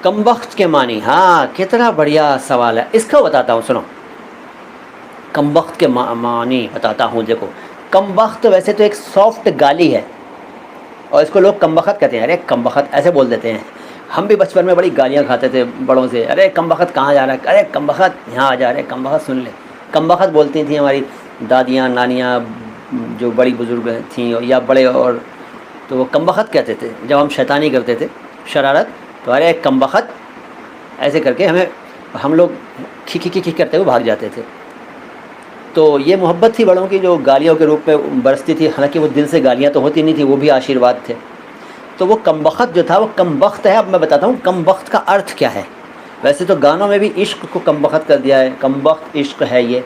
کم بخت کے معنی، ہاں کتنا بڑھیا سوال ہے، اس کا بتاتا ہوں سنو، کم بخت کے معنی بتاتا ہوں. دیکھو کم بخت ویسے تو ایک سافٹ گالی ہے، اور اس کو لوگ کم بخت کہتے ہیں، ارے کم بخت ایسے بول دیتے ہیں. ہم بھی بچپن میں بڑی گالیاں کھاتے تھے بڑوں سے، ارے کم بخت کہاں جا رہا ہے، ارے کم بخت یہاں آ جا رہے، کم بخت سن لے. کم بخت بولتی تھیں ہماری دادیاں نانیاں، جو بڑی بزرگ تھیں یا بڑے، اور تو وہ کم بخت کہتے تھے جب ہم شیطانی کرتے تھے، شرارت، تو ارے کم بخت ایسے کر کے ہم لوگ کھی کرتے ہوئے بھاگ جاتے تھے. تو یہ محبت تھی بڑوں کی جو گالیوں کے روپ میں برستی تھی، حالانکہ وہ دل سے گالیاں تو ہوتی نہیں تھی، وہ بھی آشیرواد تھے. تو وہ کم بخت جو تھا وہ کم بخت ہے. اب میں بتاتا ہوں کم بخت کا ارتھ کیا ہے. ویسے تو گانوں میں بھی عشق کو کم بخت کر دیا ہے، کم بخت عشق ہے یہ.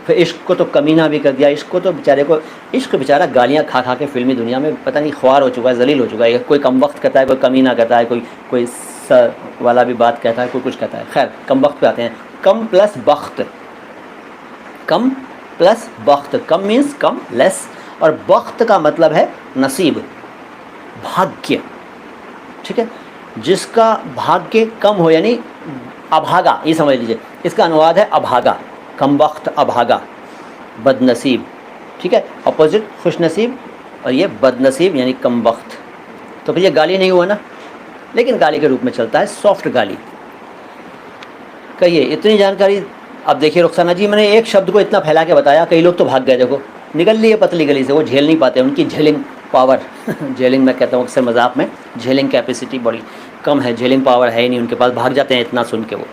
پھر عشق کو تو کمینہ بھی کر دیا، عشق کو تو بیچارے کو، عشق بیچارہ گالیاں کھا کھا کے فلمی دنیا میں پتہ نہیں خوار ہو چکا ہے، ذلیل ہو چکا ہے. کوئی کم بخت کہتا ہے، کوئی کمینہ کہتا ہے، کوئی سر والا بھی بات کہتا ہے، کوئی کچھ کہتا ہے. خیر کم بخت پہ آتے ہیں. کم پلس بخت، کم پلس بخت، کم مینس کم لیس، اور بخت کا مطلب ہے نصیب، بھاگیہ. ٹھیک ہے، جس کا بھاگیہ کم ہو، یعنی ابھاگا، یہ سمجھ لیجیے اس کا انواد ہے ابھاگا. کم بخت ابھاگا، بد نصیب. ٹھیک ہے، اپوزٹ خوش نصیب، اور یہ بد نصیب یعنی کم بخت. تو پھر یہ گالی نہیں ہوا نا، لیکن گالی کے روپ میں چلتا ہے، سافٹ گالی. کہیے اتنی جانکاری. اب دیکھیے رخسانہ جی، میں نے ایک شبد کو اتنا پھیلا کے بتایا، کئی لوگ تو بھاگ گئے، دیکھو نکل لیے پتلی گلی سے، وہ جھیل نہیں پاتے، ان کی جھیلنگ پاور جھیلنگ میں کہتا ہوں اکثر مذاق میں، جھیلنگ کیپیسٹی بڑی کم ہے، جھیلنگ پاور ہے ہی نہیں ان کے پاس، بھاگ جاتے ہیں اتنا سن کے وہ.